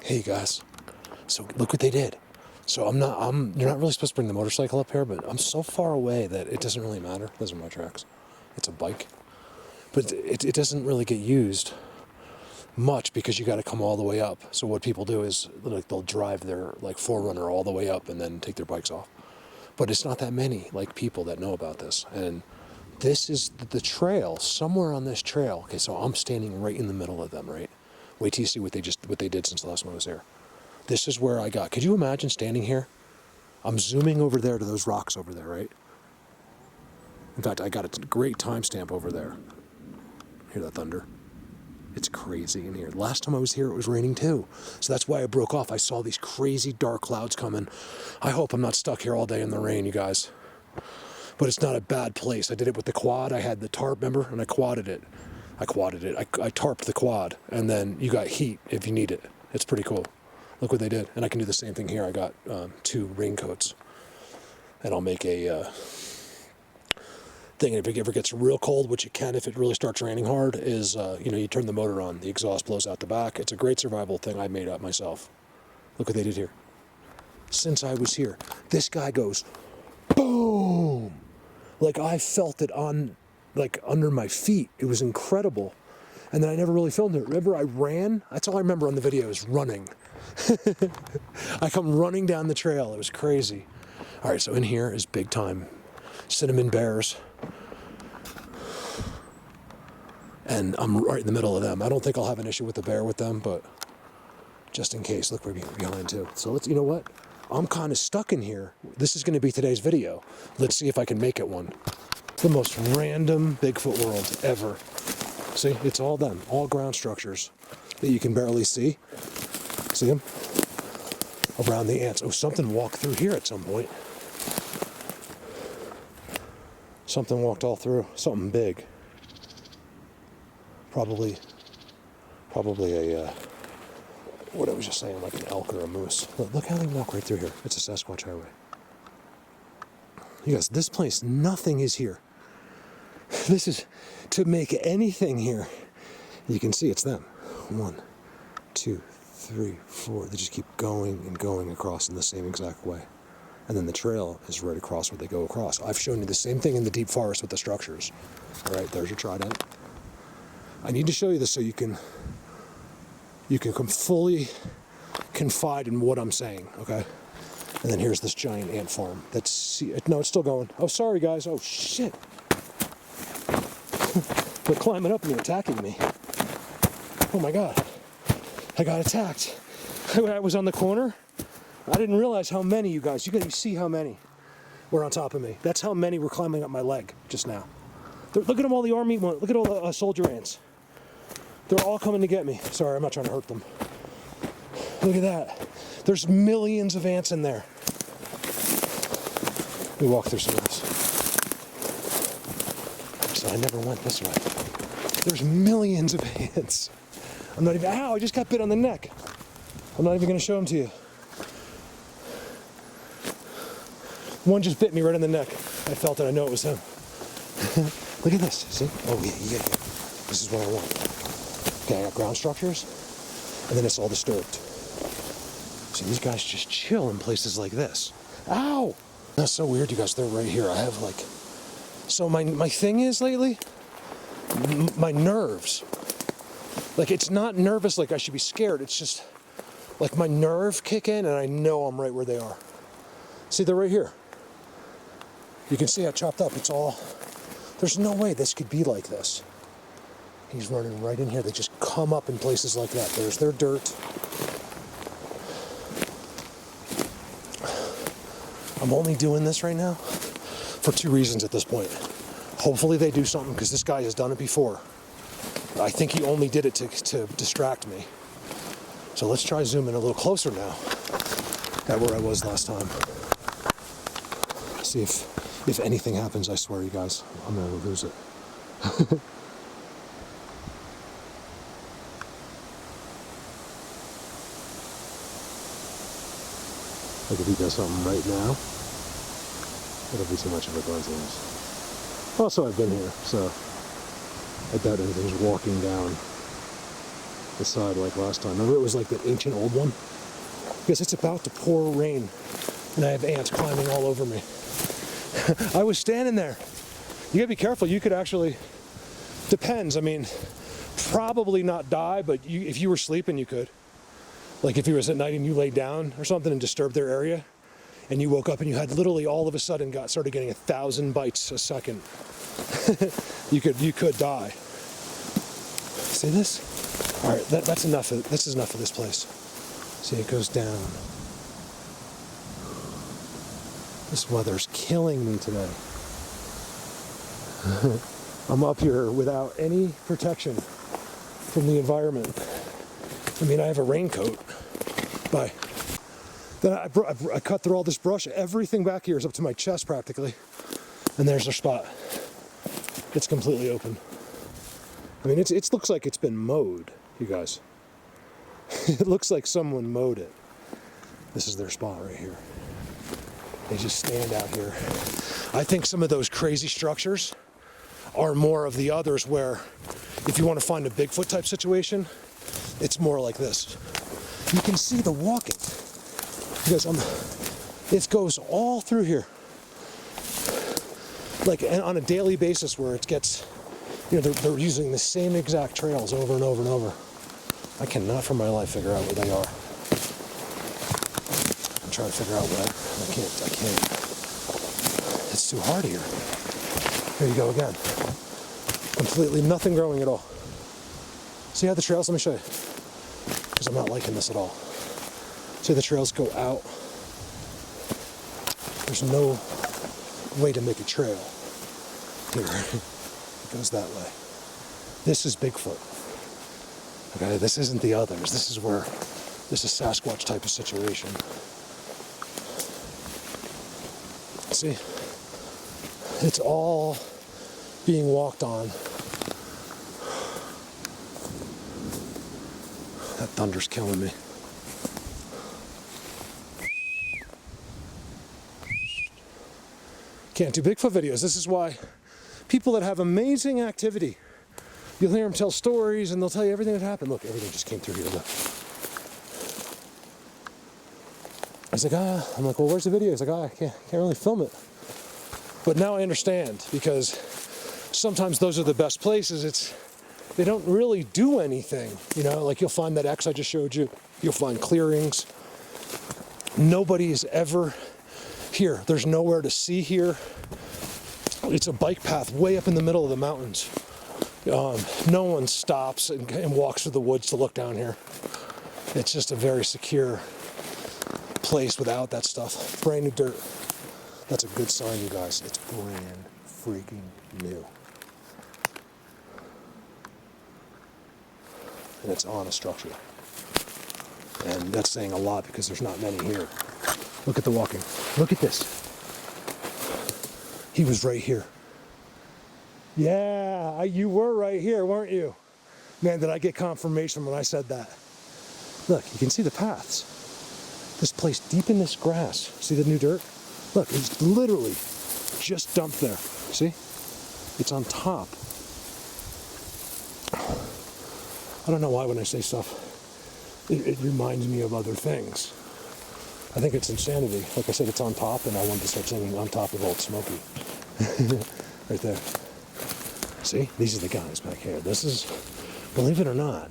Hey guys, so look what they did. So you're not really supposed to bring the motorcycle up here, but I'm so far away that it doesn't really matter. Those are my tracks. It's a bike. But it doesn't really get used much because you got to come all the way up. So what people do is like they'll drive their like 4Runner all the way up and then take their bikes off. But it's not that many like people that know about this. And this is the trail, somewhere on this trail. Okay, so I'm standing right in the middle of them, right? Wait till you see what they did since the last time I was here. This is where I got. Could you imagine standing here? I'm zooming over there to those rocks over there, right? In fact, I got a great timestamp over there. Hear that thunder? It's crazy in here. Last time I was here, it was raining too. So that's why I broke off. I saw these crazy dark clouds coming. I hope I'm not stuck here all day in the rain, you guys. But it's not a bad place. I did it with the quad. I had the tarp, remember? And I quadded it. I tarped the quad. And then you got heat if you need it. It's pretty cool. Look what they did. And I can do the same thing here. I got 2 raincoats. And I'll make a thing. And if it ever gets real cold, which it can if it really starts raining hard, is, you turn the motor on. The exhaust blows out the back. It's a great survival thing I made up myself. Look what they did here. Since I was here, this guy goes, boom! Like I felt it on, like under my feet. It was incredible. And then I never really filmed it. Remember I ran? That's all I remember on the video is running. I come running down the trail. It was crazy. All right, so in here is big time cinnamon bears. And I'm right in the middle of them. I don't think I'll have an issue with the bear with them, but just in case, look, we're behind too. So you know what? I'm kind of stuck in here. This is going to be today's video. Let's see if I can make it one. The most random Bigfoot world ever. See, it's all them, all ground structures that you can barely see. See them? Around the ants. Oh, something walked through here at some point. Something walked all through. Something big. Probably a, what I was just saying, like an elk or a moose. Look how they walk right through here. It's a Sasquatch highway. You guys, this place, nothing is here. This is, to make anything here, you can see it's them. 1, 2, 3, 4. They just keep going and going across in the same exact way. And then the trail is right across where they go across. I've shown you the same thing in the deep forest with the structures. All right, there's your trident. I need to show you this so you can come fully confide in what I'm saying, okay? And then here's this giant ant farm. No, it's still going. Oh, sorry guys. Oh shit. They're climbing up and they're attacking me. Oh my God. I got attacked. I was on the corner. I didn't realize how many, you guys. You see how many were on top of me. That's how many were climbing up my leg just now. Look at them, all the army. Look at all the soldier ants. They're all coming to get me. Sorry, I'm not trying to hurt them. Look at that. There's millions of ants in there. Let me walk through some of this. So I never went this way. There's millions of ants. I'm not even, ow, I just got bit on the neck. I'm not even going to show them to you. One just bit me right on the neck. I felt it, I know it was him. Look at this, see? Oh yeah. This is what I want. Okay, I got ground structures, and then it's all disturbed. See, these guys just chill in places like this. Ow! That's so weird, you guys, they're right here. I have like, so my thing is lately, my nerves. Like it's not nervous like I should be scared, it's just like my nerve kick in and I know I'm right where they are. See, they're right here. You can see I chopped up, it's all, there's no way this could be like this. He's running right in here. They just come up in places like that. There's their dirt. I'm only doing this right now for 2 reasons at this point. Hopefully they do something because this guy has done it before. I think he only did it to distract me. So let's try zooming a little closer now at where I was last time. See if anything happens, I swear you guys, I'm gonna lose it. Like if he does something right now, it'll be too much of a coincidence. Also, I've been here, so I doubt anything's walking down the side like last time. Remember it was like that ancient old one? Because it's about to pour rain and I have ants climbing all over me. I was standing there. You gotta be careful. You could actually, depends. I mean, probably not die, but if you were sleeping, you could. Like if you was at night and you laid down or something and disturbed their area, and you woke up and you had literally all of a sudden started getting 1,000 bites a second. you could die. See this? All right, that's enough. This is enough of this place. See, it goes down. This weather's killing me today. I'm up here without any protection from the environment. I mean, I have a raincoat. Bye. Then I cut through all this brush. Everything back here is up to my chest practically. And there's our spot. It's completely open. I mean, it looks like it's been mowed, you guys. It looks like someone mowed it. This is their spot right here. They just stand out here. I think some of those crazy structures are more of the others where if you want to find a Bigfoot type situation, it's more like this. You can see the walking. Because it goes all through here. Like on a daily basis where it gets, you know, they're using the same exact trails over and over and over. I cannot for my life figure out where they are. I'm trying to figure out where. I can't. It's too hard here. Here you go again. Completely nothing growing at all. See how the trails, let me show you. Because I'm not liking this at all. See the trails go out. There's no way to make a trail here. It goes that way. This is Bigfoot. Okay, this isn't the others. This is Sasquatch type of situation. See? It's all being walked on. That thunder's killing me. Can't do Bigfoot videos. This is why people that have amazing activity, you'll hear them tell stories and they'll tell you everything that happened. Look, everything just came through here. Look. I was like, I'm like, well, where's the video? He's like, I can't really film it. But now I understand, because sometimes those are the best places. They don't really do anything. You know, like you'll find that X I just showed you. You'll find clearings. Nobody is ever here. There's nowhere to see here. It's a bike path way up in the middle of the mountains. No one stops and walks through the woods to look down here. It's just a very secure place without that stuff. Brand new dirt. That's a good sign, you guys. It's brand freaking new. And it's on a structure. And that's saying a lot because there's not many here. Look at the walking. Look at this. He was right here. Yeah, you were right here, weren't you? Man, did I get confirmation when I said that. Look, you can see the paths. This place deep in this grass. See the new dirt? Look, it's literally just dumped there. See? It's on top. I don't know why when I say stuff, it reminds me of other things. I think it's insanity. Like I said, it's on top, and I wanted to start singing On Top of Old Smoky. Right there. See? These are the guys back here. This is, believe it or not,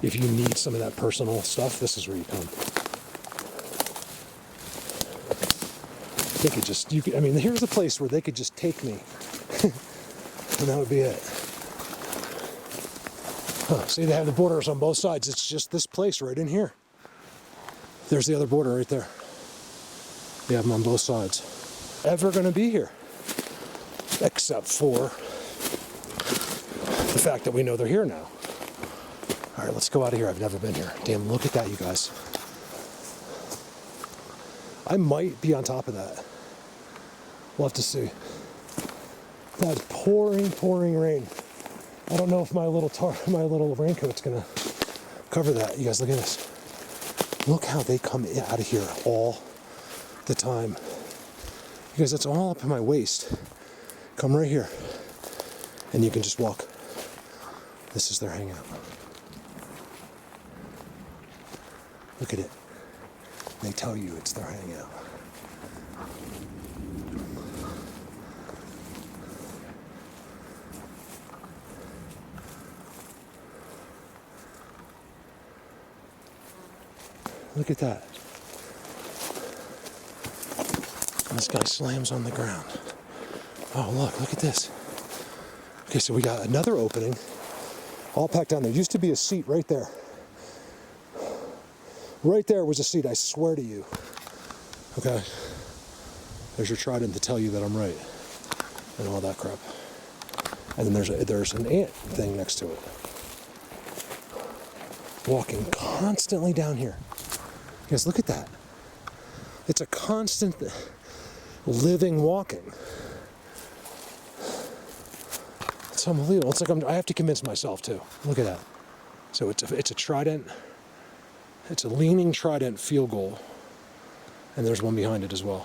if you need some of that personal stuff, this is where you come. They could just, I mean, here's a place where they could just take me. And that would be it. Huh, see, they have the borders on both sides. It's just this place right in here. There's the other border right there. They have them on both sides. Ever going to be here. Except for the fact that we know they're here now. All right, let's go out of here. I've never been here. Damn, look at that, you guys. I might be on top of that. We'll have to see. That's pouring rain. I don't know if my little raincoat's gonna cover that. You guys, look at this. Look how they come out of here all the time. You guys, that's all up in my waist. Come right here, and you can just walk. This is their hangout. Look at it. They tell you it's their hangout. Look at that. And this guy slams on the ground. Oh, look at this. Okay, so we got another opening, all packed down there. Used to be a seat right there. Right there was a seat, I swear to you. Okay. There's your trident to tell you that I'm right. And all that crap. And then there's an ant thing next to it. Walking constantly down here. Guys, look at that. It's a constant living walking. It's unbelievable. It's like I have to convince myself too. Look at that. So it's a trident. It's a leaning trident field goal. And there's one behind it as well.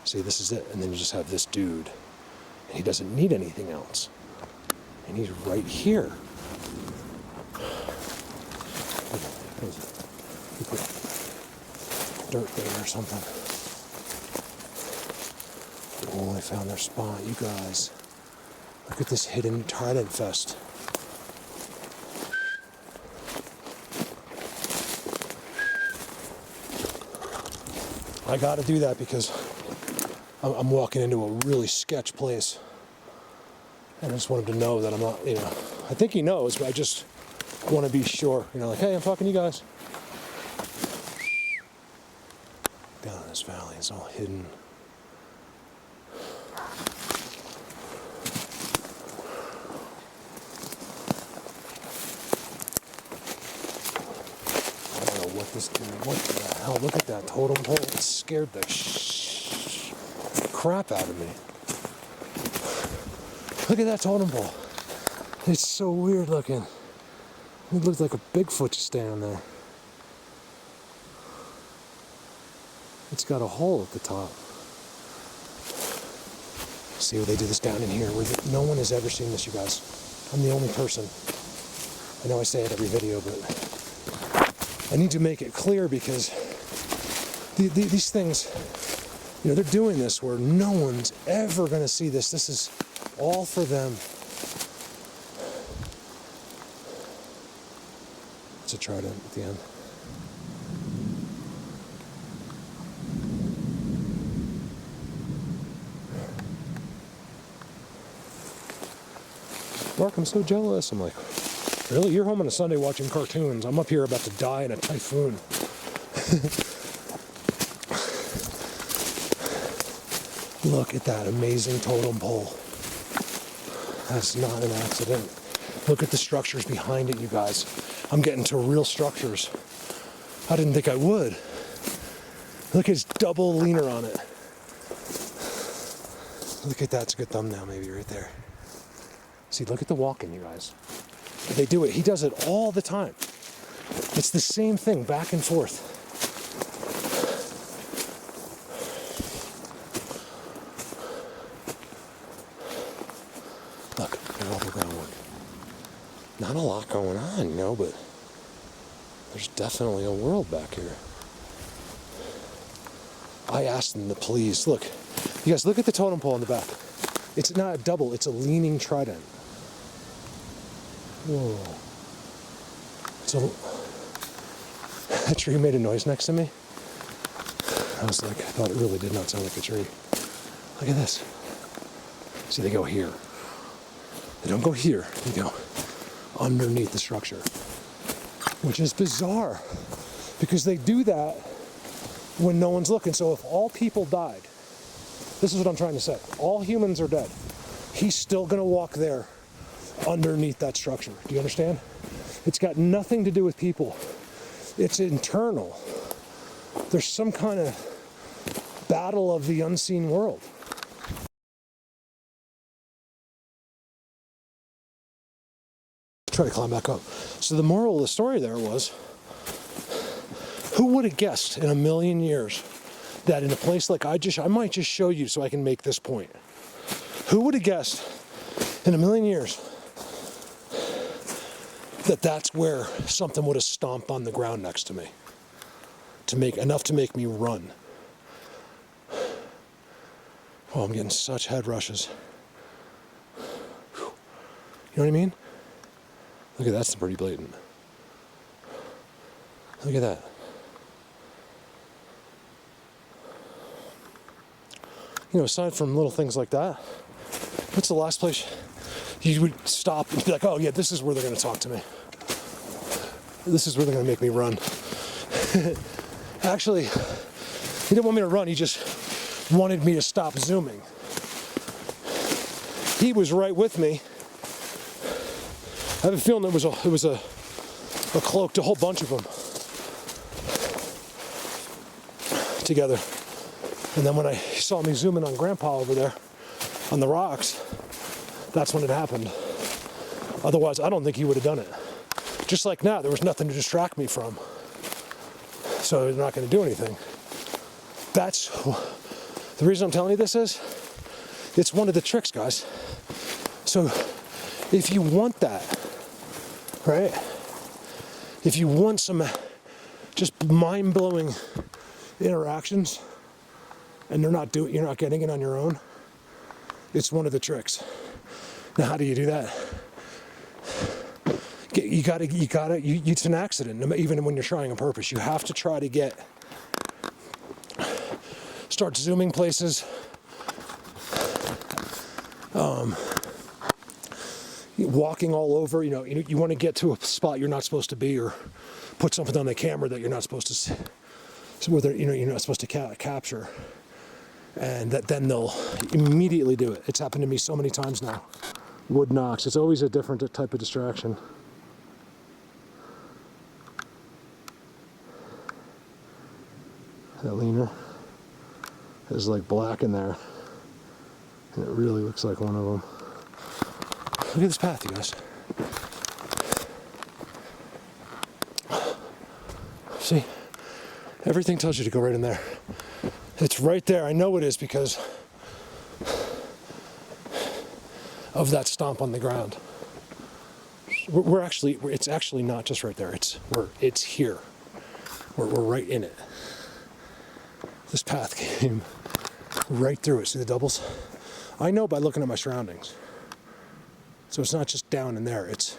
See, this is it. And then you just have this dude. And he doesn't need anything else. And he's right here. He put dirt there or something. Oh, I found their spot, you guys. Look at this hidden trident fest. I gotta do that because I'm walking into a really sketch place. And I just want him to know that I'm not, I think he knows, but I just want to be sure. Like, hey, I'm talking to you guys. Down in this valley, it's all hidden. I don't know what this dude, what the hell, look at that totem pole. It scared the crap out of me. Look at that totem pole. It's so weird looking. It looks like a Bigfoot just standing there. It's got a hole at the top. See where they do this down in here. No one has ever seen this, you guys. I'm the only person. I know I say it every video, but I need to make it clear because these things, they're doing this where no one's ever going to see this. This is all for them. It's a trident at the end. Mark, I'm so jealous. I'm like, really? You're home on a Sunday watching cartoons. I'm up here about to die in a typhoon. Look at that amazing totem pole. That's not an accident. Look at the structures behind it, you guys. I'm getting to real structures. I didn't think I would. Look at his double leaner on it. Look at that. It's a good thumbnail maybe right there. See, look at the walking, you guys. They do it. He does it all the time. It's the same thing, back and forth. Look, they're all the groundwork. Not a lot going on, but there's definitely a world back here. I asked them to please, look, you guys, look at the totem pole in the back. It's not a double, it's a leaning trident. Whoa. So, that tree made a noise next to me. I was like, I thought it really did not sound like a tree. Look at this. See, they go here. They don't go here, they go underneath the structure. Which is bizarre, because they do that when no one's looking. So if all people died, this is what I'm trying to say, all humans are dead, he's still gonna walk there underneath that structure. Do you understand? It's got nothing to do with people. It's internal. There's some kind of battle of the unseen world. Try to climb back up. So the moral of the story there was, who would have guessed in a million years that in a place like I might just show you so I can make this point. Who would have guessed in a million years that that's where something would have stomped on the ground next to me? enough to make me run. Oh, I'm getting such head rushes. You know what I mean? Look at that, that's pretty blatant. Look at that. You know, aside from little things like that, what's the last place you would stop and be like, oh yeah, this is where they're going to talk to me. This is where they're going to make me run. Actually, he didn't want me to run, he just wanted me to stop zooming. He was right with me. I have a feeling it was a cloaked, a whole bunch of them together. And then when I saw me zooming on Grandpa over there on the rocks, that's when it happened. Otherwise, I don't think he would have done it. Just like now, there was nothing to distract me from. So they're not going to do anything. That's the reason I'm telling you this is, it's one of the tricks, guys. So if you want that, right? If you want some just mind-blowing interactions, and you're not getting it on your own, it's one of the tricks. Now, how do you do that? It's an accident, even when you're trying on purpose. You have to try to start zooming places. Walking all over, you want to get to a spot you're not supposed to be, or put something on the camera that you're not supposed to see, you're not supposed to capture. And then they'll immediately do it. It's happened to me so many times now. Wood knocks. It's always a different type of distraction. That leaner is like black in there, and it really looks like one of them. Look at this path, you guys. See, everything tells you to go right in there. It's right there. I know it is because of that stomp on the ground. It's actually not just right there. It's here. We're right in it. This path came right through it. See the doubles? I know by looking at my surroundings. So it's not just down in there. It's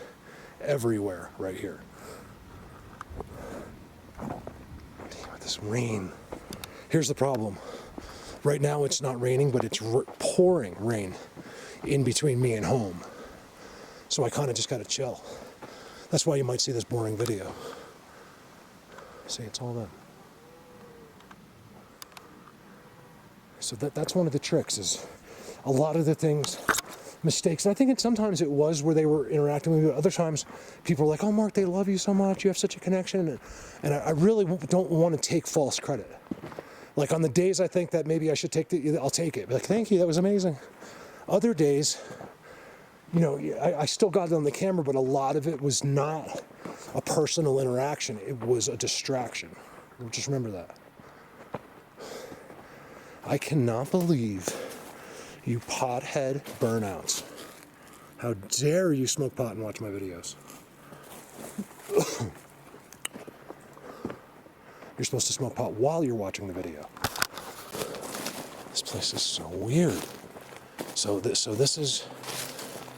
everywhere right here. Damn it, this rain. Here's the problem. Right now it's not raining, but it's pouring rain in between me and home. So I kind of just got to chill. That's why you might see this boring video. See, it's all that. So that's one of the tricks, is a lot of the things, mistakes. And I think sometimes it was where they were interacting with you. Other times people are like, oh, Mark, they love you so much. You have such a connection. And I really don't want to take false credit. Like on the days I think that maybe I should I'll take it. Be like, thank you, that was amazing. Other days, I still got it on the camera, but a lot of it was not a personal interaction. It was a distraction. Just remember that. I cannot believe you pothead burnouts. How dare you smoke pot and watch my videos? You're supposed to smoke pot while you're watching the video. This place is so weird. So this is,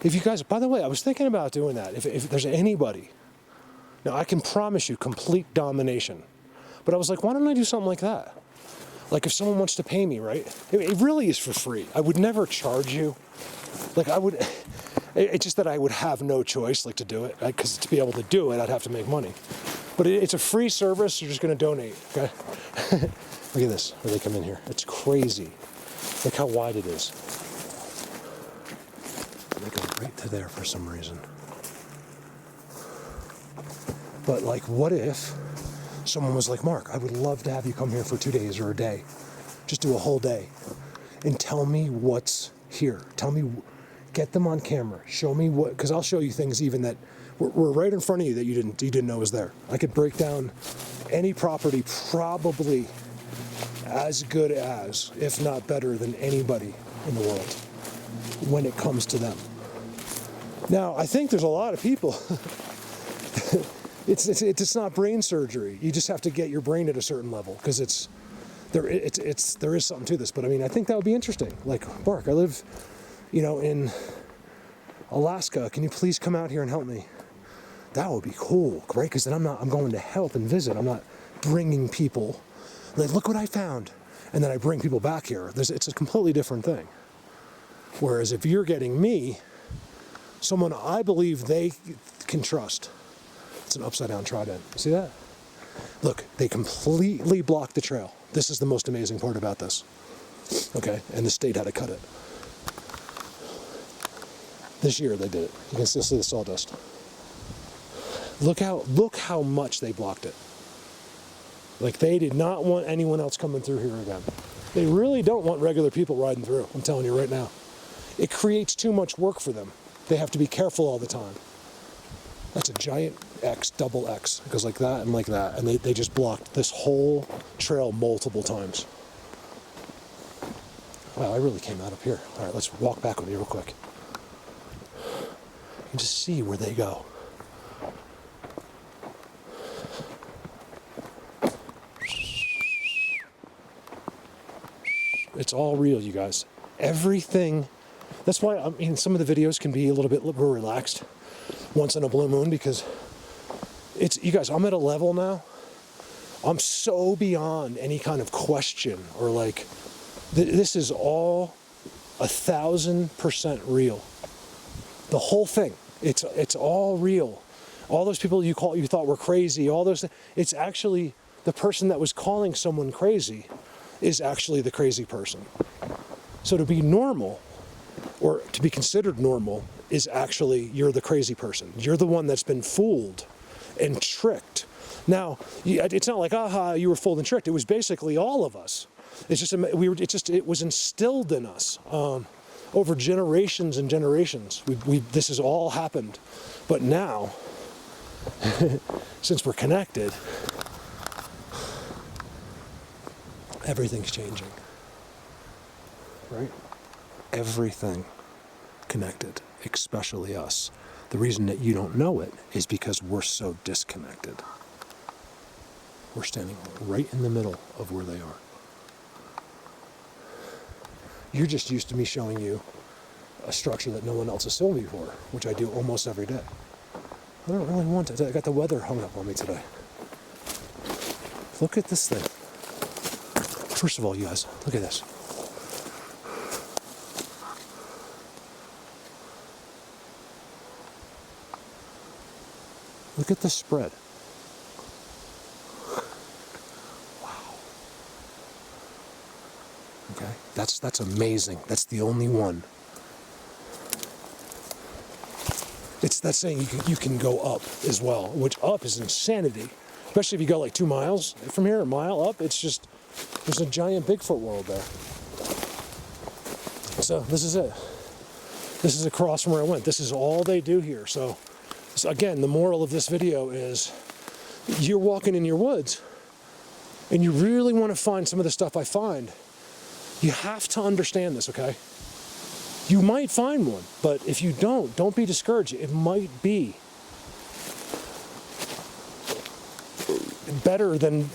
if you guys, by the way, I was thinking about doing that. If there's anybody, now I can promise you complete domination. But I was like, why don't I do something like that? Like if someone wants to pay me, right? It really is for free. I would never charge you. Like it's just that I would have no choice to do it. Because to be able to do it, I'd have to make money. But it's a free service, you're just gonna donate, okay? Look at this, where they come in here. It's crazy. Look how wide it is. They go right to there for some reason. But what if someone was like, Mark, I would love to have you come here for 2 days or a day. Just do a whole day. And tell me what's here. Get them on camera. Show me because I'll show you things even that were right in front of you that you didn't know was there. I could break down any property probably as good as, if not better than anybody in the world when it comes to them. Now, I think there's a lot of people It's not brain surgery. You just have to get your brain at a certain level, because there is something to this. But I mean, I think that would be interesting. Like, Mark, I live, in Alaska. Can you please come out here and help me? That would be cool, right? Because then I'm going to help and visit. I'm not bringing people. Like, look what I found. And then I bring people back here. It's a completely different thing. Whereas if you're getting me, someone I believe they can trust. It's an upside down trident. See that? Look, they completely blocked the trail. This is the most amazing part about this. Okay, and the state had to cut it. This year they did it. You can still see the sawdust. Look how much they blocked it. Like, they did not want anyone else coming through here again. They really don't want regular people riding through, I'm telling you right now. It creates too much work for them. They have to be careful all the time. That's a giant X, double X. It goes like that and like that. And they just blocked this whole trail multiple times. Wow, I really came out up here. All right, let's walk back with me real quick. You can just see where they go. It's all real, you guys. Everything. That's why, I mean, some of the videos can be a little bit more relaxed once in a blue moon, because you guys, I'm at a level now. I'm so beyond any kind of question or like, this is all 1,000% real. The whole thing. It's all real. All those people you thought were crazy, all those things, it's actually the person that was calling someone crazy is actually the crazy person. So to be normal, or to be considered normal, is actually you're the crazy person. You're the one that's been fooled and tricked. Now, it's not like, aha, you were fooled and tricked. It was basically all of us. It's just it was instilled in us over generations and generations. This has all happened, but now, since we're connected, everything's changing, right? Everything connected, especially us. The reason that you don't know it is because we're so disconnected. We're standing right in the middle of where they are. You're just used to me showing you a structure that no one else has seen before, which I do almost every day. I don't really want to. I got the weather hung up on me today. Look at this thing. First of all, you guys, look at this. Look at the spread. Wow. Okay, that's amazing. That's the only one. It's that saying you can go up as well, which up is insanity. Especially if you go like 2 miles from here, a mile up, it's just, there's a giant Bigfoot world there. So this is it. This is across from where I went. This is all they do here. So again, the moral of this video is you're walking in your woods and you really want to find some of the stuff I find. You have to understand this, okay? You might find one, but if you don't be discouraged. It might be better than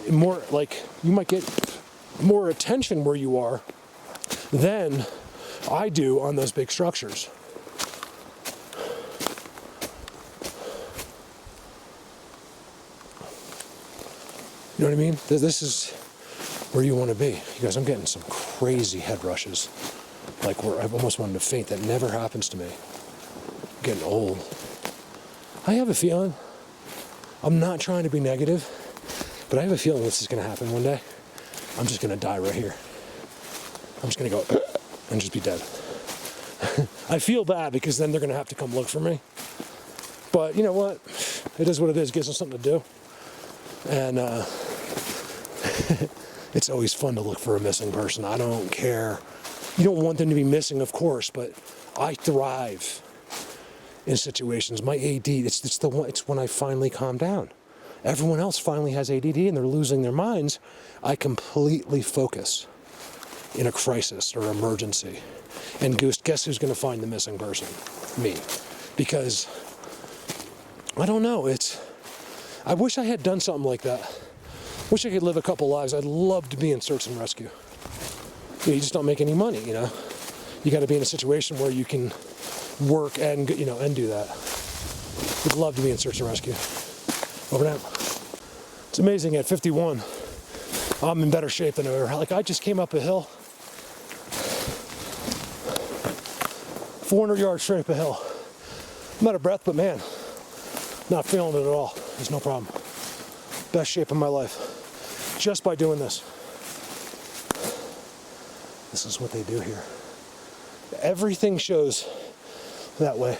more, like, you might get more attention where you are than I do on those big structures. You know what I mean? This is where you want to be. You guys, I'm getting some crazy head rushes. Like, where I've almost wanted to faint. That never happens to me. I'm getting old. I have a feeling, I'm not trying to be negative, but I have a feeling this is going to happen one day. I'm just going to die right here. I'm just going to go and just be dead. I feel bad because then they're going to have to come look for me. But you know what? It is what it is. It gives them something to do. And it's always fun to look for a missing person. I don't care. You don't want them to be missing, of course, but I thrive in situations. My AD, it's when I finally calm down. Everyone else finally has ADD and they're losing their minds. I completely focus in a crisis or emergency. And guess who's going to find the missing person? Me. Because, I don't know, I wish I had done something like that. Wish I could live a couple lives. I'd love to be in search and rescue. You just don't make any money, you know. You got to be in a situation where you can work and, you know, and do that. Would love to be in search and rescue. Over now. It's amazing at 51, I'm in better shape than ever. Like, I just came up a hill, 400 yards straight up a hill. I'm out of breath, but man, not feeling it at all. There's no problem. Best shape of my life, just by doing this. This is what they do here. Everything shows that way.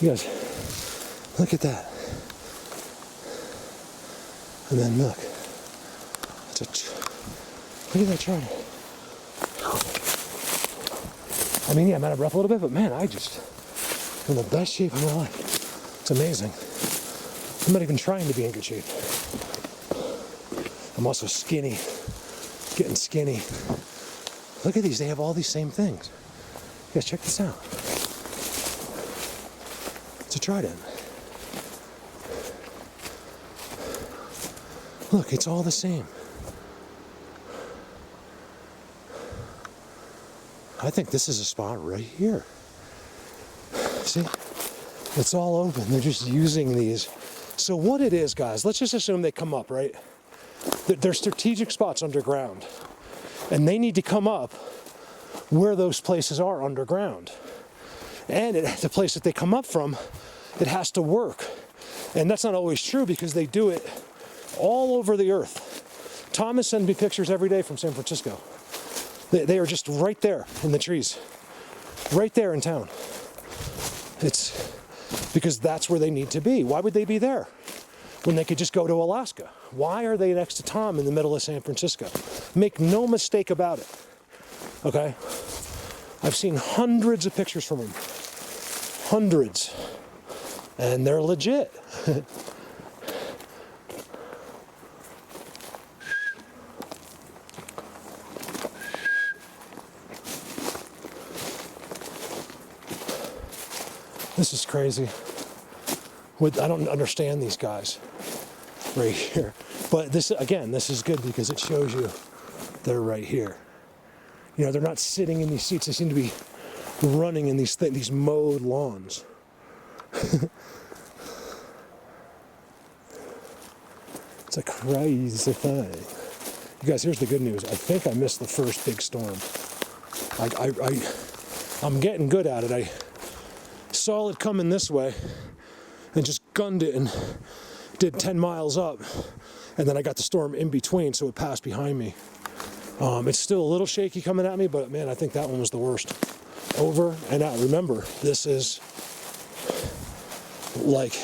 You guys, look at that. And then look. Look at that chart. I mean, yeah, I'm out of breath a little bit, but man, I'm in the best shape of my life. It's amazing. I'm not even trying to be in good shape. I'm also skinny, getting skinny. Look at these, they have all these same things. You guys, check this out. It's a trident. Look, it's all the same. I think this is a spot right here. See? It's all open. They're just using these. So what it is, guys, let's just assume they come up, right? They're strategic spots underground. And they need to come up where those places are underground. And the place that they come up from, it has to work. And that's not always true because they do it all over the earth. Thomas sends me pictures every day from San Francisco. They are just right there in the trees, right there in town. It's because that's where they need to be. Why would they be there when they could just go to Alaska? Why are they next to Tom in the middle of San Francisco? Make no mistake about it, okay? I've seen hundreds of pictures from them, hundreds, and they're legit. This is crazy. I don't understand these guys right here. But this, again, this is good because it shows you they're right here. You know, they're not sitting in these seats. They seem to be running in these mowed lawns. It's a crazy thing. You guys, here's the good news. I think I missed the first big storm. I'm getting good at it. I saw it coming this way and just gunned it and did 10 miles up, and then I got the storm in between, so it passed behind me. It's still a little shaky coming at me, but man, I think that one was the worst. Over and out. Remember, this is like,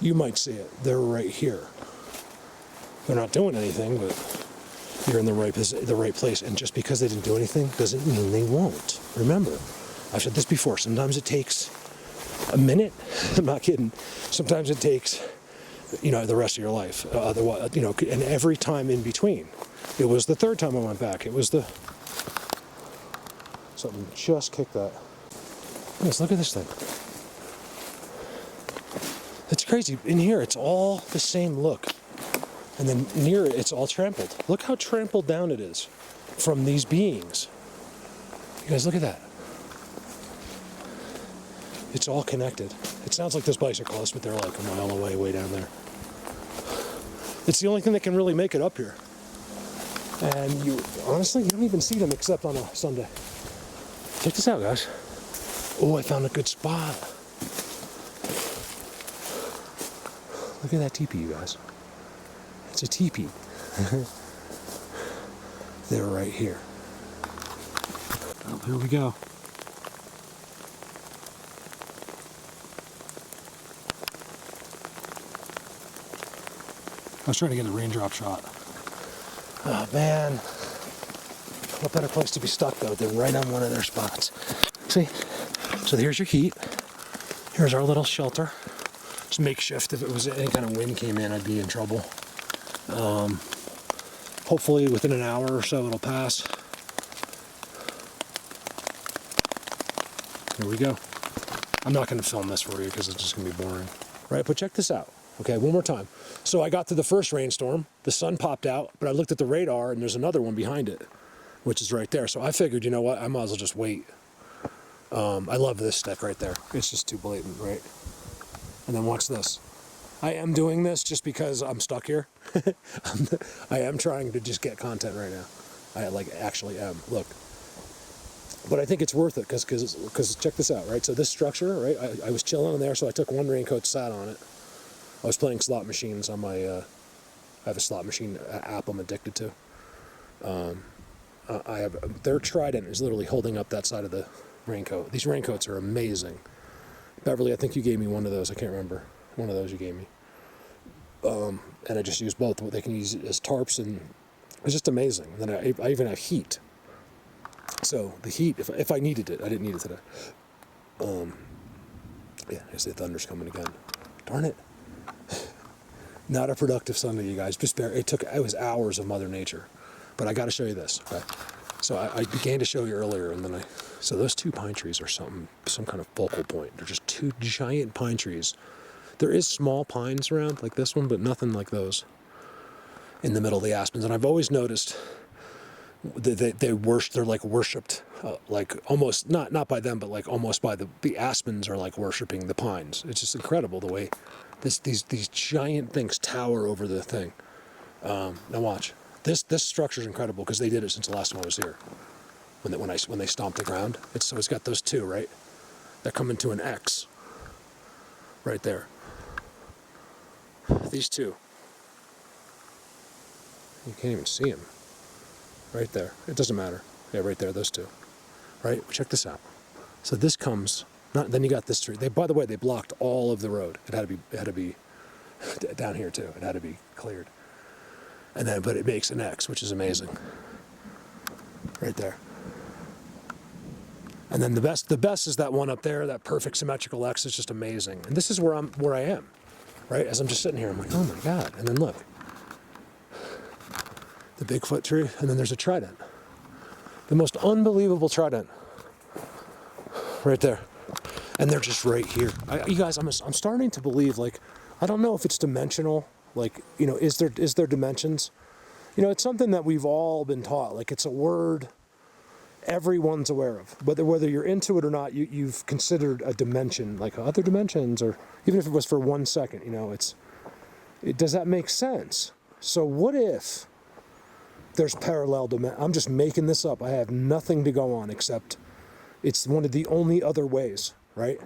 you might see it. They're right here. They're not doing anything, but you're in the right place. And just because they didn't do anything doesn't mean they won't. Remember, I've said this before. Sometimes it takes a minute. I'm not kidding. Sometimes it takes, you know, the rest of your life. Otherwise, you know, and every time in between. It was the third time I went back. It was something just kicked that. Yes, look at this thing. It's crazy. In here, it's all the same look. And then near it, it's all trampled. Look how trampled down it is from these beings. You guys, look at that. It's all connected. It sounds like those bikes are close, but they're like a mile away, way down there. It's the only thing that can really make it up here. And honestly, you don't even see them except on a Sunday. Check this out, guys. Oh, I found a good spot. Look at that teepee, you guys. It's a teepee. They're right here. Oh, here we go. I was trying to get a raindrop shot. Oh man. What better place to be stuck though than right on one of their spots. See? So here's your heat. Here's our little shelter. Just makeshift. If it was any kind of wind came in, I'd be in trouble. Hopefully within an hour or so it'll pass. Here we go. I'm not going to film this for you because it's just going to be boring. Right, but check this out. Okay, one more time. So I got to the first rainstorm, the sun popped out, but I looked at the radar and there's another one behind it, which is right there. So I figured, you know what, I might as well just wait. I love this stick right there. It's just too blatant, right? And then watch this. I am doing this just because I'm stuck here. I am trying to just get content right now. I actually am. Look. But I think it's worth it because check this out, right? So this structure, right? I was chilling in there, so I took one raincoat, sat on it. I was playing slot machines on my. I have a slot machine app I'm addicted to. I have their trident is literally holding up that side of the raincoat. These raincoats are amazing. Beverly, I think you gave me one of those. I can't remember. One of those you gave me. And I just use both. They can use as tarps, and it's just amazing. And then I even have heat. So the heat, if I needed it, I didn't need it today. Yeah, I guess the thunder's coming again. Darn it. Not a productive Sunday, you guys. It was hours of Mother Nature. But I got to show you this. Okay. So I began to show you earlier, and then so those two pine trees are some kind of focal point. They're just two giant pine trees. There is small pines around like this one, but nothing like those in the middle of the aspens. And I've always noticed they're like worshipped, like almost not by them, but like almost by the aspens are like worshiping the pines. It's just incredible the way these giant things tower over the thing. Now watch. This structure is incredible because they did it since the last time I was here. When they stomped the ground, it's got those two, right? That come into an X. Right there. These two. You can't even see them. Right there. It doesn't matter. Yeah, right there, those two. Right? Check this out. So this comes. Then you got this tree. By the way, they blocked all of the road. It had to be down here too. It had to be cleared. And then, but it makes an X, which is amazing. Right there. And then the best is that one up there, that perfect symmetrical X is just amazing. And this is where I am, right? As I'm just sitting here, I'm like, oh my God. And then look, the Bigfoot tree, and then there's a trident. The most unbelievable trident, right there. And they're just right here. You guys, I'm starting to believe, like, I don't know if it's dimensional. Like, you know, is there dimensions? You know, it's something that we've all been taught. Like, it's a word everyone's aware of. Whether you're into it or not, you've considered a dimension, like other dimensions, or even if it was for 1 second, you know, does that make sense? So what if there's parallel dimensions? I'm just making this up. I have nothing to go on except it's one of the only other ways, right?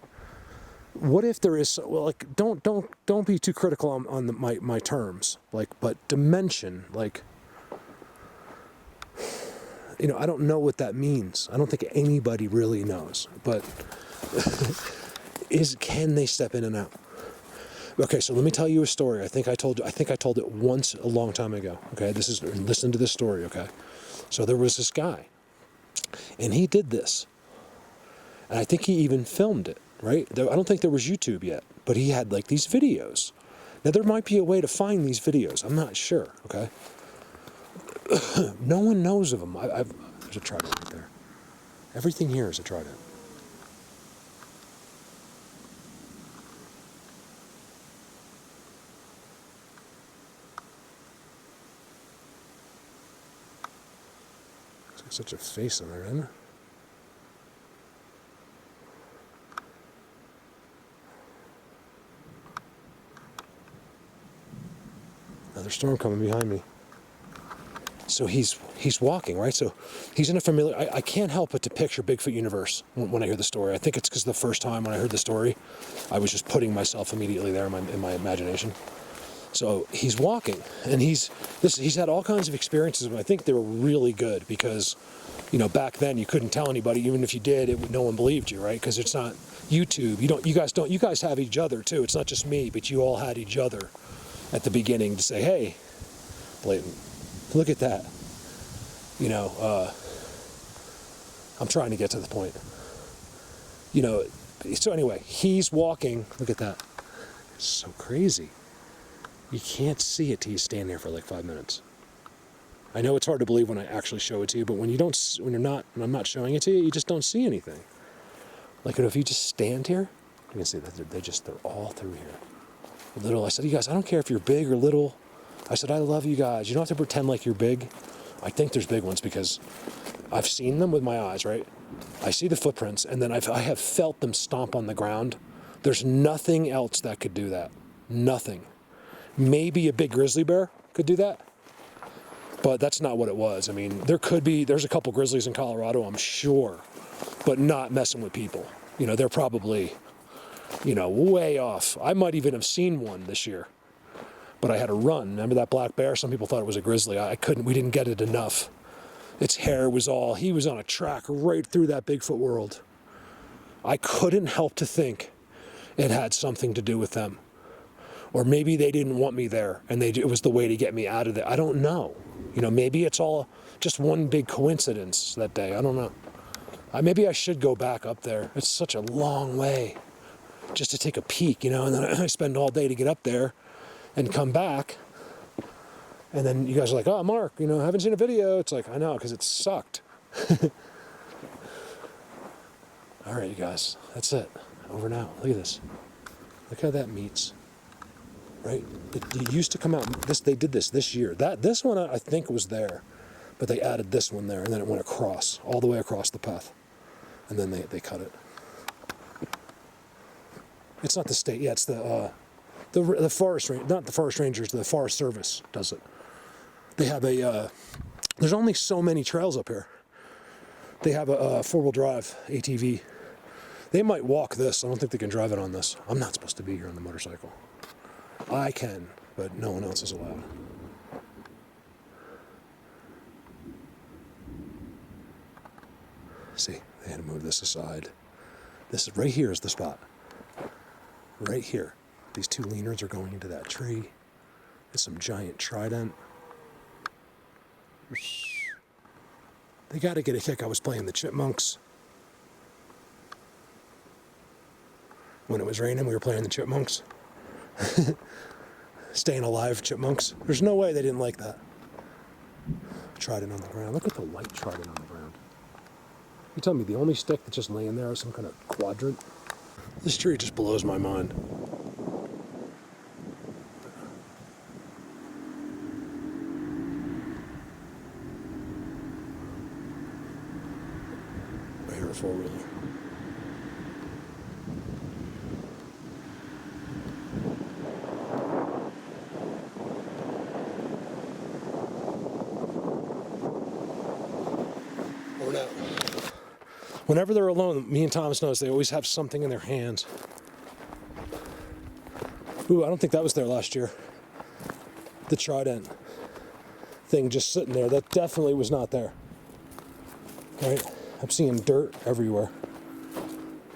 What if there is, well, like, don't be too critical on my terms, like, but dimension, like, you know, I don't know what that means. I don't think anybody really knows, but can they step in and out? Okay, so let me tell you a story. I think I told it once a long time ago. Okay, listen to this story. Okay, so there was this guy, and he did this, and I think he even filmed it. Right? I don't think there was YouTube yet, but he had like these videos. Now there might be a way to find these videos. I'm not sure. Okay. No one knows of them. There's a trident right there. Everything here is a trident. There's such a face in there, isn't there? Another storm coming behind me. So he's walking, right? So he's in a familiar. I can't help but to picture Bigfoot universe when I hear the story. I think it's because the first time when I heard the story, I was just putting myself immediately there in my imagination. So he's walking, and he's had all kinds of experiences, but I think they were really good because, you know, back then you couldn't tell anybody. Even if you did, no one believed you, right? Because it's not YouTube. You guys have each other too. It's not just me, but you all had each other at the beginning to say, hey, blatant, look at that. You know, I'm trying to get to the point. You know, so anyway, he's walking, look at that. It's so crazy. You can't see it till you stand there for like 5 minutes. I know it's hard to believe when I actually show it to you, but when I'm not showing it to you, you just don't see anything. Like, if you just stand here, you can see that they're all through here. Little, I said, you guys, I don't care if you're big or little. I said, I love you guys. You don't have to pretend like you're big. I think there's big ones because I've seen them with my eyes, right? I see the footprints, and then I have felt them stomp on the ground. There's nothing else that could do that. Nothing. Maybe a big grizzly bear could do that, but that's not what it was. I mean, there's a couple grizzlies in Colorado, I'm sure, but not messing with people. You know, they're probably, you know, way off. I might even have seen one this year, but I had to run. Remember that black bear? Some people thought it was a grizzly. We didn't get it enough. Its hair was he was on a track right through that Bigfoot world. I couldn't help to think it had something to do with them. Or maybe they didn't want me there, and it was the way to get me out of there. I don't know. You know, maybe it's all just one big coincidence that day. I don't know. Maybe I should go back up there. It's such a long way just to take a peek, you know, and then I spend all day to get up there and come back. And then you guys are like, oh, Mark, you know, I haven't seen a video. It's like, I know, because it sucked. All right, you guys, that's it. Over now. Look at this. Look how that meets. Right? It used to come out, they did this year. This one, I think, was there, but they added this one there, and then it went across, all the way across the path. And then they cut it. It's not the state, yeah, it's the forest ranger, not the forest rangers, the Forest Service does it. They have there's only so many trails up here. They have a four-wheel drive ATV. They might walk this. I don't think they can drive it on this. I'm not supposed to be here on the motorcycle. I can, but no one else is allowed. See, they had to move this aside. This is right here is the spot. Right here. These two leaners are going into that tree. There's some giant trident. They got to get a kick. I was playing the chipmunks. When it was raining, we were playing the chipmunks. Staying alive chipmunks. There's no way they didn't like that. Trident on the ground. Look at the white trident on the ground. You tell me the only stick that's just laying there is some kind of quadrant? This tree just blows my mind. I hear a four-wheeler. Whenever they're alone, me and Thomas notice they always have something in their hands. Ooh, I don't think that was there last year. The trident thing just sitting there, that definitely was not there. Right? I'm seeing dirt everywhere.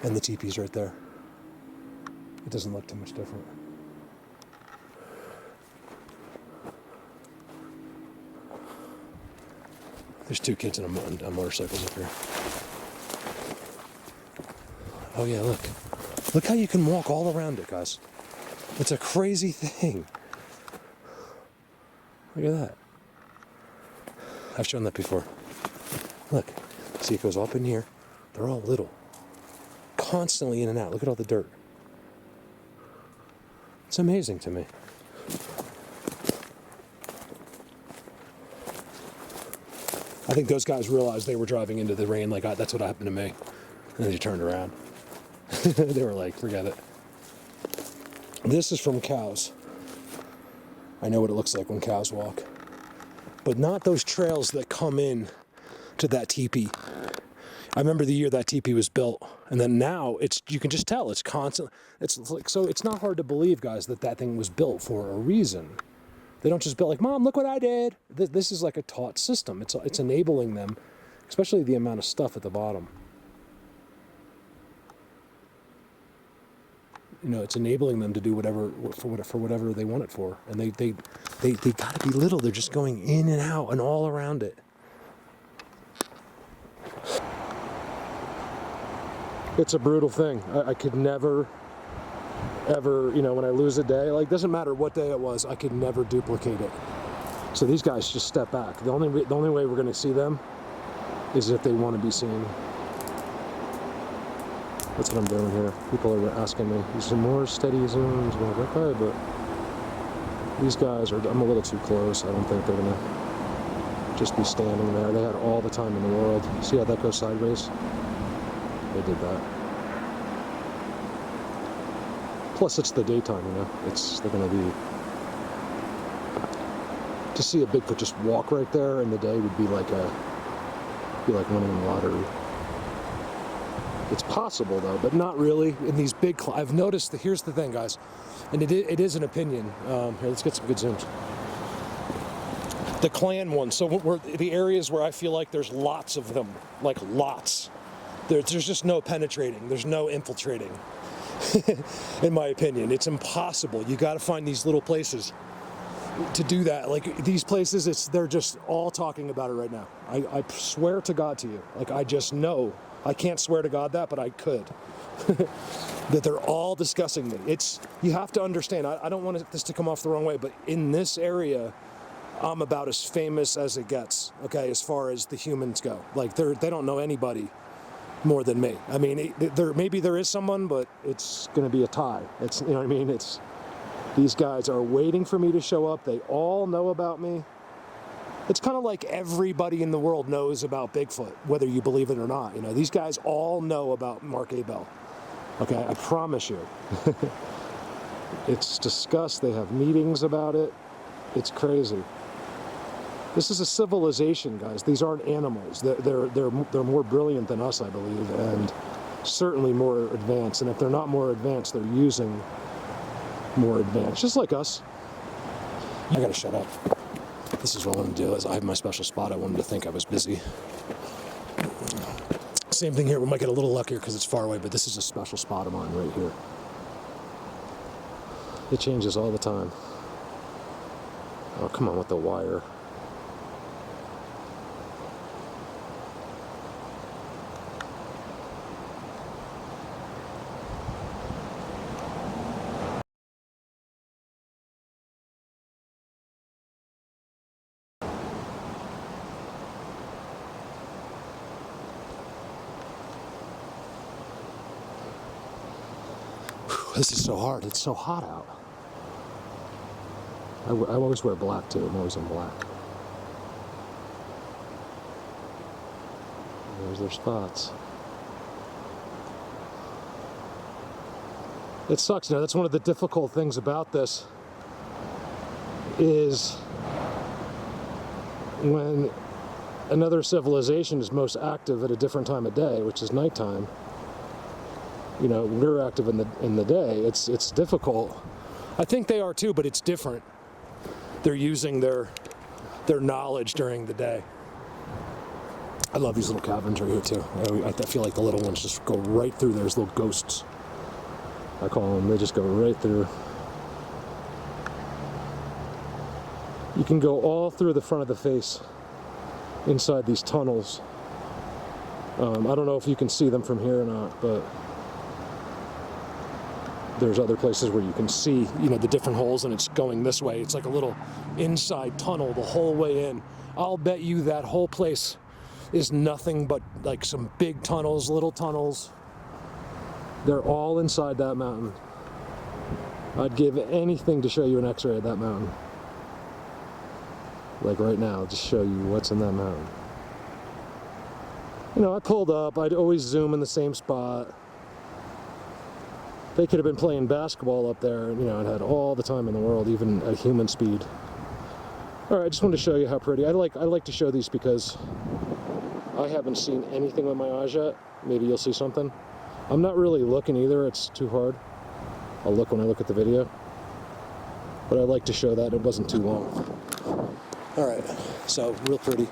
And the teepee's right there. It doesn't look too much different. There's two kids on motorcycles up here. Oh yeah, look. Look how you can walk all around it, guys. It's a crazy thing. Look at that. I've shown that before. Look. See, it goes up in here. They're all little. Constantly in and out. Look at all the dirt. It's amazing to me. I think those guys realized they were driving into the rain like that's what happened to me. And then they turned around. They were like, forget it. This is from cows. I know what it looks like when cows walk. But not those trails that come in to that teepee. I remember the year that teepee was built. And then now, you can just tell, it's constant. So it's not hard to believe, guys, that thing was built for a reason. They don't just build like, Mom, look what I did. This is like a taught system. It's enabling them, especially the amount of stuff at the bottom. You know, it's enabling them to do whatever for whatever they want it for, and they got to be little. They're just going in and out and all around it. It's a brutal thing. I could never. ever, you know, when I lose a day, like, doesn't matter what day it was, I could never duplicate it. So these guys just step back. The only way we're going to see them is if they want to be seen. That's what I'm doing here. People are asking me, use some more steady zooms. I'm like, okay, but these guys are, I'm a little too close. I don't think they're going to just be standing there. They had all the time in the world. See how that goes sideways? They did that. Plus, it's the daytime, you know. They're going to be. To see a Bigfoot just walk right there in the day would be like winning the lottery. It's possible though, but not really in these big. I've noticed that. Here's the thing, guys, and it is an opinion. Here, let's get some good zooms. The clan ones. So we're the areas where I feel like there's lots of them, like lots. There's just no penetrating. There's no infiltrating. In my opinion, it's impossible. You got to find these little places to do that. Like these places, they're just all talking about it right now. I swear to God to you, like I just know. I can't swear to God that, but I could. That they're all discussing me. You have to understand, I don't want this to come off the wrong way, but in this area, I'm about as famous as it gets, okay, as far as the humans go. Like they don't know anybody more than me. I mean, maybe there is someone, but it's gonna be a tie. You know what I mean? These guys are waiting for me to show up. They all know about me. It's kind of like everybody in the world knows about Bigfoot, whether you believe it or not. You know, these guys all know about Mark Abel. Okay, I promise you. It's discussed. They have meetings about it. It's crazy. This is a civilization, guys. These aren't animals. They're more brilliant than us, I believe, and certainly more advanced. And if they're not more advanced, they're using more advanced, just like us. I gotta shut up. This is what I want to do. Is I have my special spot. I wanted to think I was busy. Same thing here. We might get a little luckier because it's far away, but this is a special spot of mine right here. It changes all the time. Oh, come on with the wire. This is so hard. It's so hot out. I always wear black too. I'm always in black. There's their spots. It sucks. You know, that's one of the difficult things about this is when another civilization is most active at a different time of day, which is nighttime. You know, we're active in the day. It's difficult. I think they are too, but it's different. They're using their knowledge during the day. I love these little cabins right here too. I feel like the little ones just go right through. There's little ghosts, I call them. They just go right through. You can go all through the front of the face inside these tunnels. I don't know if you can see them from here or not, but there's other places where you can see, you know, the different holes, and it's going this way. It's like a little inside tunnel the whole way in. I'll bet you that whole place is nothing but like some big tunnels, little tunnels. They're all inside that mountain. I'd give anything to show you an x-ray of that mountain. Like right now, just show you what's in that mountain. You know, I pulled up, I'd always zoom in the same spot. They could have been playing basketball up there, you know, and had all the time in the world, even at human speed. All right, I just wanted to show you how pretty. I like to show these because I haven't seen anything with my eyes yet. Maybe you'll see something. I'm not really looking either. It's too hard. I'll look when I look at the video. But I like to show that it wasn't too long. All right, so real pretty.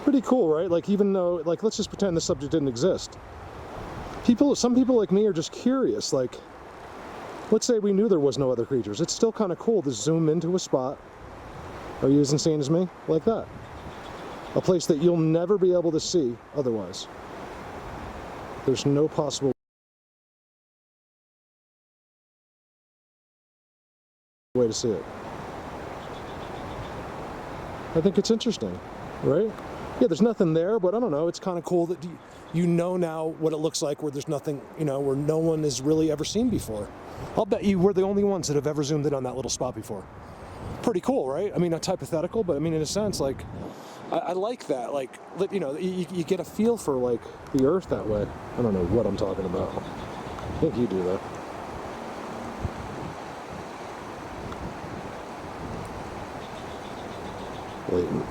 Pretty cool, right? Like, even though, like, let's just pretend the subject didn't exist. some people like me are just curious. Like, let's say we knew there was no other creatures. It's still kind of cool to zoom into a spot. Are you as insane as me? Like that. A place that you'll never be able to see otherwise. There's no possible way to see it. I think it's interesting, right? Yeah, there's nothing there, but I don't know. It's kind of cool that you know now what it looks like where there's nothing, you know, where no one has really ever seen before. I'll bet you we're the only ones that have ever zoomed in on that little spot before. Pretty cool, right? I mean, it's hypothetical, but I mean, in a sense, like, I like that. Like, you know, you get a feel for, like, the Earth that way. I don't know what I'm talking about. I think you do, though. Blatant.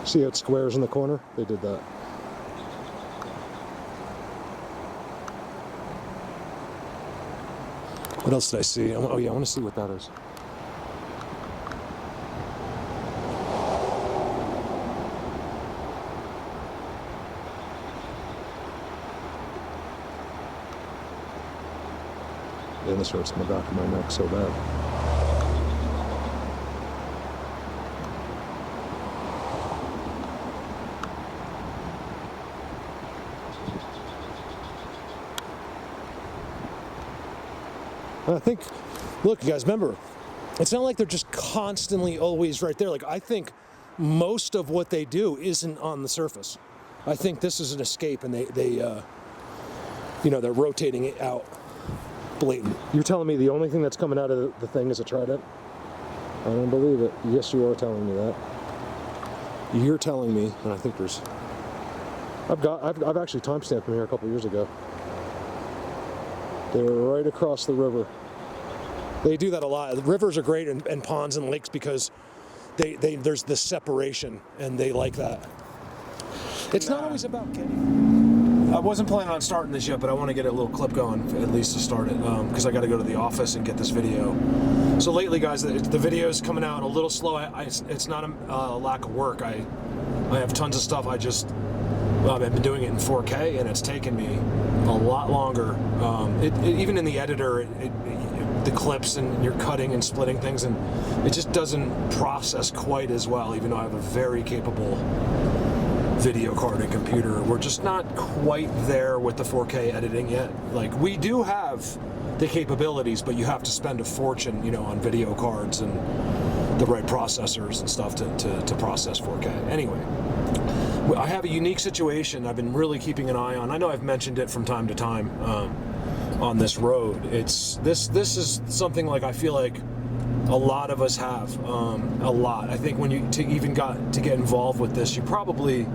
See how it squares in the corner? They did that. What else did I see? Oh yeah, I want to see what that is. Yeah, this hurts my back of my neck so bad. I think, look, you guys, remember, it's not like they're just constantly always right there. Like, I think most of what they do isn't on the surface. I think this is an escape, and they you know, they're rotating it out. Blatant. You're telling me the only thing that's coming out of the thing is a trident? I don't believe it. Yes, you are telling me that. You're telling me, and I think there's. I've actually timestamped them here a couple years ago. They were right across the river. They do that a lot. The rivers are great and ponds and lakes because there's this separation, and they like that. It's not always about getting. I wasn't planning on starting this yet, but I want to get a little clip going, at least to start it, because I got to go to the office and get this video. So lately, guys, the video is coming out a little slow. It's not a lack of work. I have tons of stuff. I've been doing it in 4K, and it's taken me a lot longer. Even in the editor, the clips, and you're cutting and splitting things, and it just doesn't process quite as well, even though I have a very capable video card and computer. We're just not quite there with the 4K editing yet. Like, we do have the capabilities, but you have to spend a fortune, you know, on video cards and the right processors and stuff to process 4K. Anyway, I have a unique situation I've been really keeping an eye on. I know I've mentioned it from time to time on this road. This is something like I feel like a lot of us have a lot. I think when you get involved with this, you probably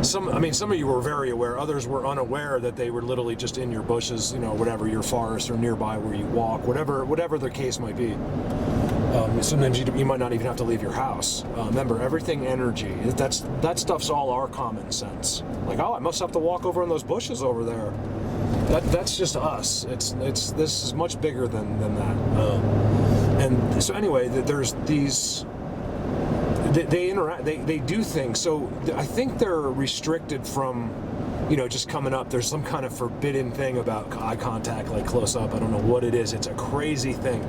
some of you were very aware. Others were unaware that they were literally just in your bushes, you know, whatever, your forest or nearby where you walk, whatever the case might be. Sometimes you might not even have to leave your house. Remember, everything energy. That stuff's all our common sense. Like, oh, I must have to walk over in those bushes over there. That's just us. This is much bigger than that. And so anyway, there's these. They interact. They do things. So I think they're restricted from, you know, just coming up. There's some kind of forbidden thing about eye contact, like close up. I don't know what it is. It's a crazy thing.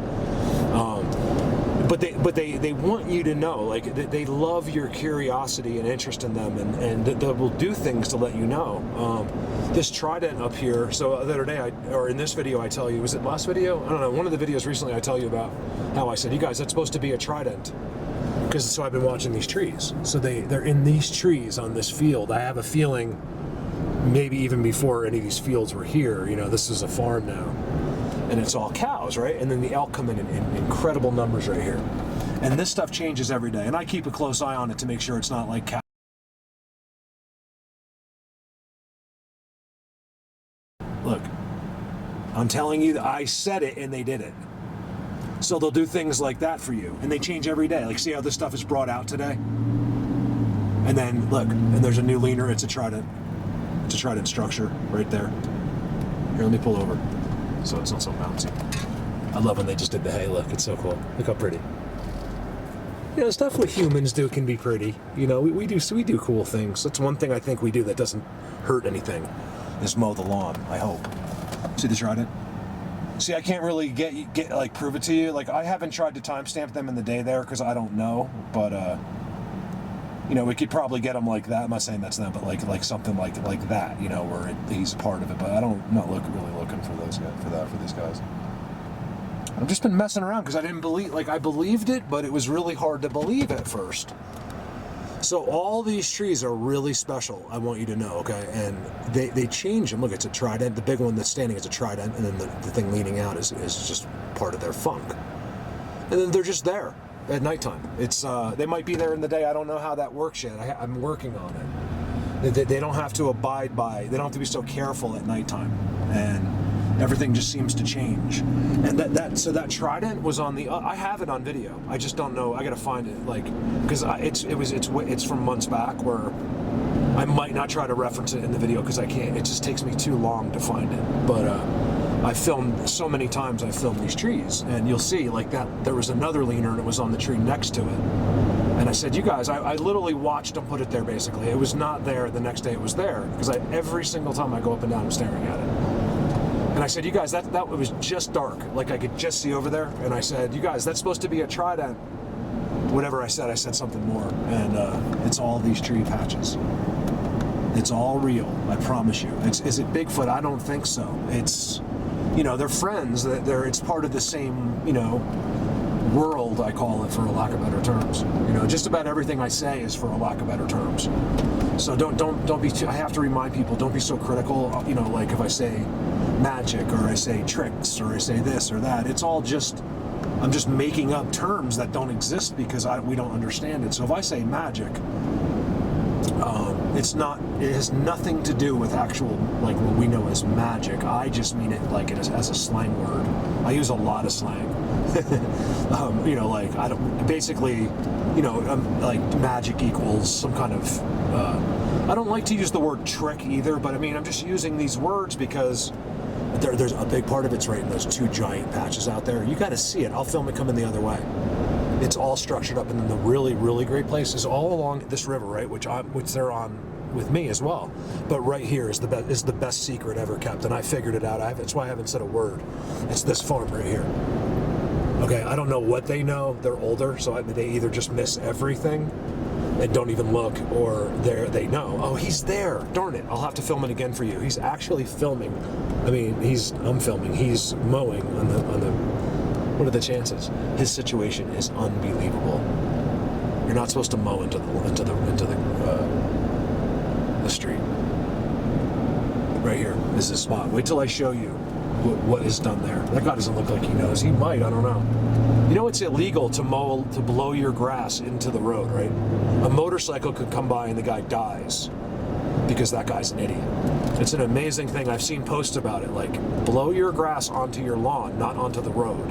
But they want you to know, like, they love your curiosity and interest in them, and they will do things to let you know. This trident up here, so the other day, or in this video I tell you, was it last video? I don't know, one of the videos recently I tell you about how I said, you guys, that's supposed to be a trident. So I've been watching these trees. So they're in these trees on this field. I have a feeling maybe even before any of these fields were here, you know, this is a farm now. And it's all cows, right? And then the elk come in incredible numbers right here. And this stuff changes every day. And I keep a close eye on it to make sure it's not like cows. Look, I'm telling you, I said it and they did it. So they'll do things like that for you. And they change every day. Like, see how this stuff is brought out today? And then, look, and there's a new leaner. It's a trident. It's a trident structure right there. Here, let me pull over so it's not so bouncy. I love when they just did the hay. Look, it's so cool. Look how pretty. You know, stuff what humans do can be pretty. You know, we do cool things. That's one thing I think we do that doesn't hurt anything. is mow the lawn, I hope. See the trident? See, I can't really get like prove it to you. Like, I haven't tried to timestamp them in the day there because I don't know, but you know, we could probably get them like that. I'm not saying that's them, but like something like that, you know, where he's a part of it. But I'm not really looking for those guys, for these guys. I've just been messing around because I didn't believe, like, I believed it, but it was really hard to believe at first. So all these trees are really special, I want you to know, okay? And they change them. Look, it's a trident. The big one that's standing is a trident, and then the thing leaning out is just part of their funk. And then they're just there at nighttime. It's they might be there in the day. I don't know how that works yet. I'm working on it. They don't have to abide by, they don't have to be so careful at nighttime. And everything just seems to change. And so that trident was on the, I have it on video. I just don't know, I gotta find it, like, because it's from months back, where I might not try to reference it in the video because I can't, it just takes me too long to find it. But I filmed so many times, I filmed these trees, and you'll see, like, that there was another leaner and it was on the tree next to it. And I said, you guys, I literally watched them put it there, basically. It was not there the next day, it was there, because every single time I go up and down, I'm staring at it. And I said, you guys, that was just dark. Like, I could just see over there. And I said, you guys, that's supposed to be a trident. Whatever I said something more. And it's all these tree patches. It's all real, I promise you. Is it Bigfoot? I don't think so. It's, you know, they're friends. It's part of the same, you know, world, I call it, for a lack of better terms. You know, just about everything I say is for a lack of better terms. So don't be too, I have to remind people, don't be so critical. You know, like, if I say magic, or I say tricks, or I say this or that, it's all just, I'm just making up terms that don't exist because we don't understand it. So if I say magic, it has nothing to do with actual, like, what we know as magic. I just mean it like it is as a slang word. I use a lot of slang. You know, like, I don't, basically, you know, like, magic equals some kind of, I don't like to use the word trick either, but I mean, I'm just using these words because there's a big part of it's right in those two giant patches out there. You got to see it. I'll film it coming the other way. It's all structured up, and then the really, really great place is all along this river, right? Which they're on with me as well. But right here is the best secret ever kept, and I figured it out. That's why I haven't said a word. It's this farm right here. Okay, I don't know what they know. They're older, so they either just miss everything and don't even look, or they know. Oh, he's there. Darn it! I'll have to film it again for you. He's actually filming. I mean, I'm filming. He's mowing on the. What are the chances? His situation is unbelievable. You're not supposed to mow into the street. Right here is the spot. Wait till I show you what is done there. That guy doesn't look like he knows. He might. I don't know. You know, it's illegal to blow your grass into the road, right? A motorcycle could come by and the guy dies because that guy's an idiot. It's an amazing thing. I've seen posts about it, like, blow your grass onto your lawn, not onto the road.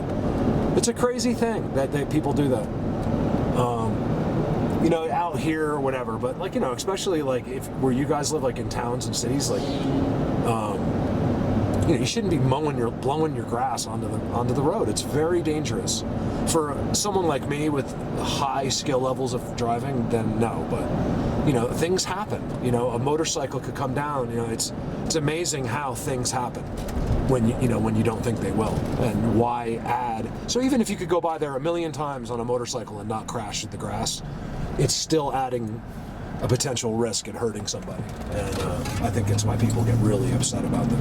It's a crazy thing that people do that. You know, out here or whatever, but, like, you know, especially like where you guys live, like in towns and cities, like, you know, you shouldn't be blowing your grass onto the road. It's very dangerous. For someone like me with high skill levels of driving, then no. But, you know, things happen. You know, a motorcycle could come down. You know, it's amazing how things happen when you don't think they will. And why add? So even if you could go by there a million times on a motorcycle and not crash in the grass, it's still adding a potential risk at hurting somebody. And I think it's why people get really upset about them.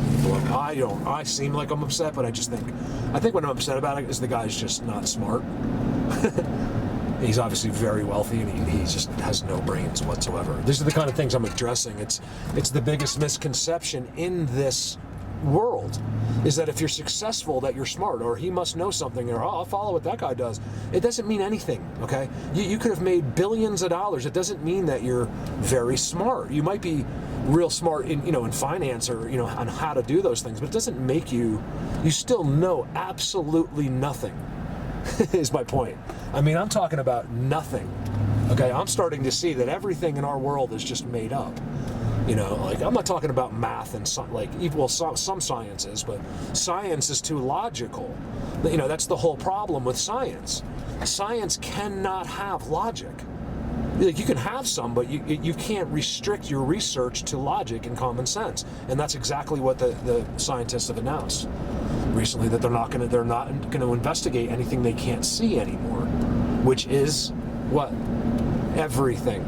I seem like I'm upset, but I think when I'm upset about it is the guy's just not smart. He's obviously very wealthy, and he just has no brains whatsoever. These are the kind of things I'm addressing. It's the biggest misconception in this world, is that if you're successful, that you're smart, or he must know something, or I'll follow what that guy does. It doesn't mean anything, okay? You could have made billions of dollars. It doesn't mean that you're very smart. You might be real smart in finance, or on how to do those things, but it doesn't make you still know absolutely nothing. Is my point. I mean, I'm talking about nothing. Okay, I'm starting to see that everything in our world is just made up. Like, I'm not talking about math and some sciences, but science is too logical. That's the whole problem with science. Science cannot have logic. Like, you can have some, but you can't restrict your research to logic and common sense. And that's exactly what the scientists have announced recently, that they're not going to investigate anything they can't see anymore, which is what? Everything.